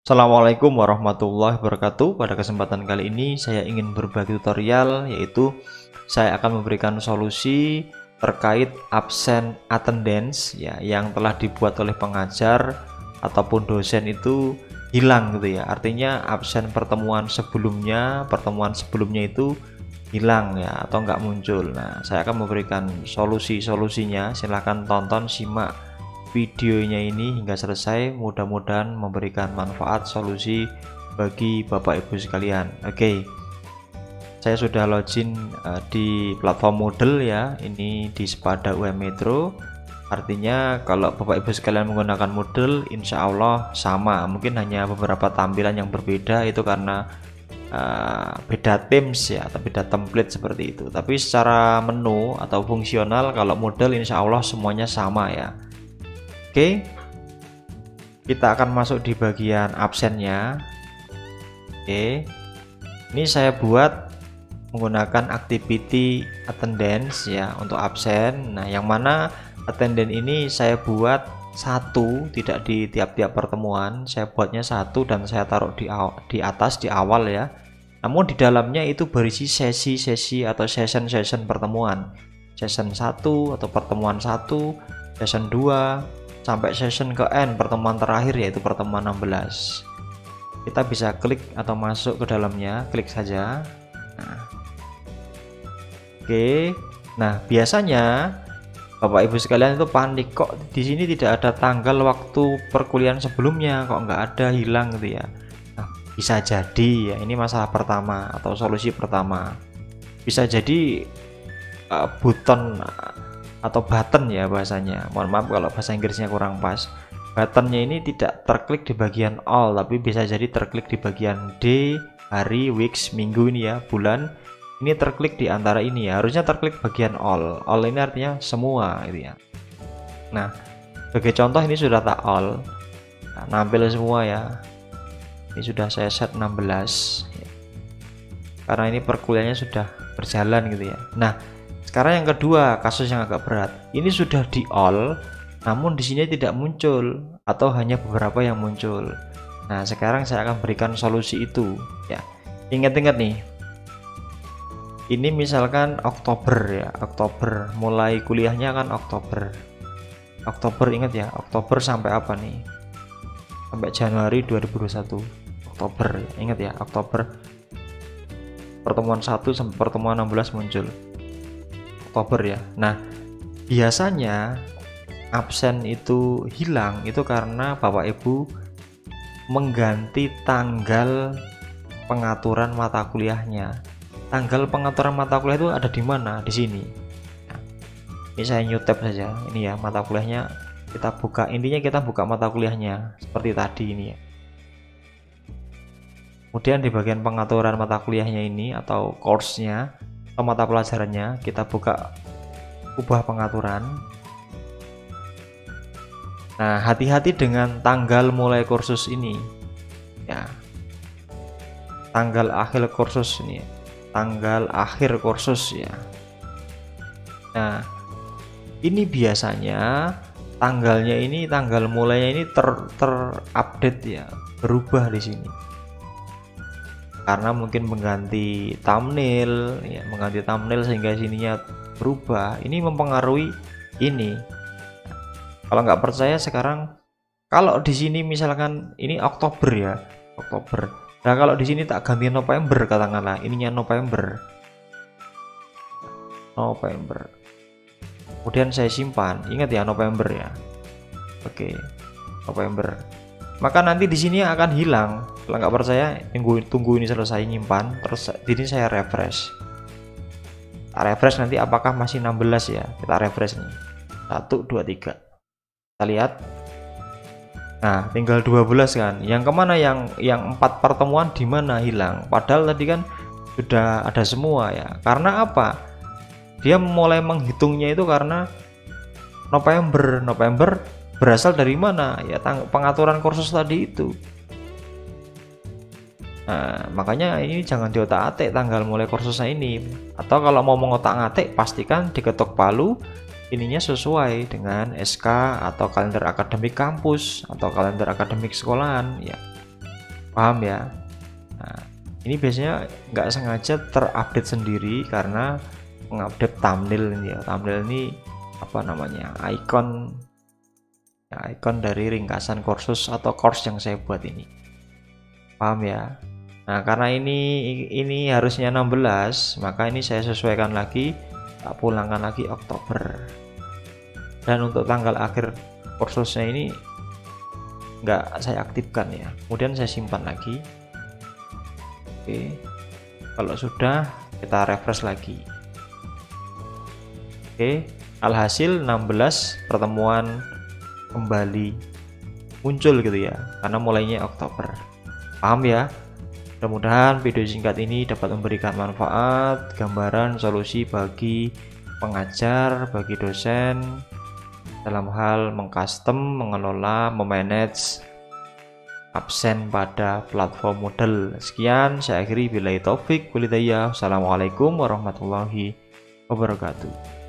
Assalamualaikum warahmatullahi wabarakatuh. Pada kesempatan kali ini saya ingin berbagi tutorial, yaitu saya akan memberikan solusi terkait absen attendance ya yang telah dibuat oleh pengajar ataupun dosen itu hilang gitu ya. Artinya absen pertemuan sebelumnya itu hilang ya atau nggak muncul. Nah, saya akan memberikan solusinya. Silahkan tonton, simak videonya ini hingga selesai, mudah-mudahan memberikan manfaat solusi bagi Bapak Ibu sekalian. Oke, saya sudah login di platform Moodle ya, ini di Sepada UM Metro. Artinya kalau Bapak Ibu sekalian menggunakan Moodle, insya Allah sama, mungkin hanya beberapa tampilan yang berbeda itu karena beda themes ya atau beda template seperti itu. Tapi secara menu atau fungsional kalau Moodle insya Allah semuanya sama ya. Oke, kita akan masuk di bagian absennya. Oke, ini saya buat menggunakan activity attendance ya untuk absen. Nah, yang mana attendance ini saya buat satu, tidak di tiap-tiap pertemuan. Saya buatnya satu dan saya taruh di atas di awal ya. Namun di dalamnya itu berisi sesi-sesi atau session pertemuan. Session 1 atau pertemuan 1, session 2 sampai session ke N, pertemuan terakhir yaitu pertemuan 16. Kita bisa klik atau masuk ke dalamnya, klik saja. Nah, oke. Nah, biasanya Bapak Ibu sekalian itu panik, kok di sini tidak ada tanggal waktu perkuliahan sebelumnya, kok nggak ada, hilang gitu ya. Nah, bisa jadi ya ini masalah pertama atau solusi pertama. Bisa jadi button ya bahasanya, mohon maaf kalau bahasa Inggrisnya kurang pas. Buttonnya ini tidak terklik di bagian all, tapi bisa jadi terklik di bagian D, hari, weeks, minggu ini ya, bulan. Ini terklik di antara ini ya, harusnya terklik bagian all. All ini artinya semua gitu ya. Nah, sebagai contoh ini sudah tak all, nah, nampil semua ya. Ini sudah saya set 16 karena ini perkuliahannya sudah berjalan gitu ya. Nah, sekarang yang kedua, kasus yang agak berat. Ini sudah di all, namun di sini tidak muncul atau hanya beberapa yang muncul. Nah, sekarang saya akan berikan solusi itu ya. Ingat-ingat nih. Ini misalkan Oktober ya, Oktober mulai kuliahnya kan Oktober. Oktober ingat ya, Oktober sampai apa nih? Sampai Januari 2021. Oktober, ingat ya, Oktober. Pertemuan 1 sampai pertemuan 16 muncul. Oktober ya. Nah, biasanya absen itu hilang itu karena Bapak Ibu mengganti tanggal pengaturan mata kuliahnya. Tanggal pengaturan mata kuliah itu ada di mana? Di sini. Nah, ini saya new tab saja. Ini ya mata kuliahnya kita buka. Intinya kita buka mata kuliahnya seperti tadi ini ya. Kemudian di bagian pengaturan mata kuliahnya ini atau course-nya atau mata pelajarannya, kita buka ubah pengaturan. Nah, hati-hati dengan tanggal mulai kursus ini ya, tanggal akhir kursus ini, tanggal akhir kursus ya. Nah, ini biasanya tanggalnya ini, tanggal mulainya ini terupdate ya, berubah di sini karena mungkin mengganti thumbnail ya, mengganti thumbnail sehingga sininya berubah. Ini mempengaruhi ini. Kalau nggak percaya sekarang, kalau di sini misalkan ini Oktober ya, Oktober. Nah, kalau di sini tak ganti November katakanlah, ininya November. Kemudian saya simpan. Ingat ya November ya. Oke, November. Maka nanti di sini akan hilang. Kalau nggak percaya, tunggu ini selesai nyimpan, terus ini saya refresh. Kita refresh nanti apakah masih 16 ya. Kita refresh nih. 1, 2, 3. Kita lihat. Nah, tinggal 12 kan. Yang kemana yang 4 pertemuan di mana hilang? Padahal tadi kan sudah ada semua ya. Karena apa? Dia mulai menghitungnya itu karena November berasal dari mana? Ya pengaturan kursus tadi itu. Nah, makanya ini jangan diotak-atik tanggal mulai kursusnya ini. Atau kalau mau mengotak-atik, pastikan diketuk palu ininya sesuai dengan SK atau kalender akademik kampus atau kalender akademik sekolahan ya. Paham ya? Nah, ini biasanya nggak sengaja terupdate sendiri karena mengupdate thumbnail ini ya. Thumbnail ini apa namanya? Icon ya, icon dari ringkasan kursus atau course yang saya buat ini. Paham ya? Nah, karena ini harusnya 16, maka ini saya sesuaikan lagi, tak pulangkan lagi Oktober. Dan untuk tanggal akhir kursusnya ini nggak saya aktifkan ya, kemudian saya simpan lagi. Oke, kalau sudah kita refresh lagi. Oke, alhasil 16 pertemuan kembali muncul gitu ya, karena mulainya Oktober. Paham ya? Mudah-mudahan video singkat ini dapat memberikan manfaat, gambaran solusi bagi pengajar, bagi dosen dalam hal mengcustom, mengelola, memanage absen pada platform Moodle. Sekian, saya akhiri, billahi taufik walhidayah. Assalamualaikum warahmatullahi wabarakatuh.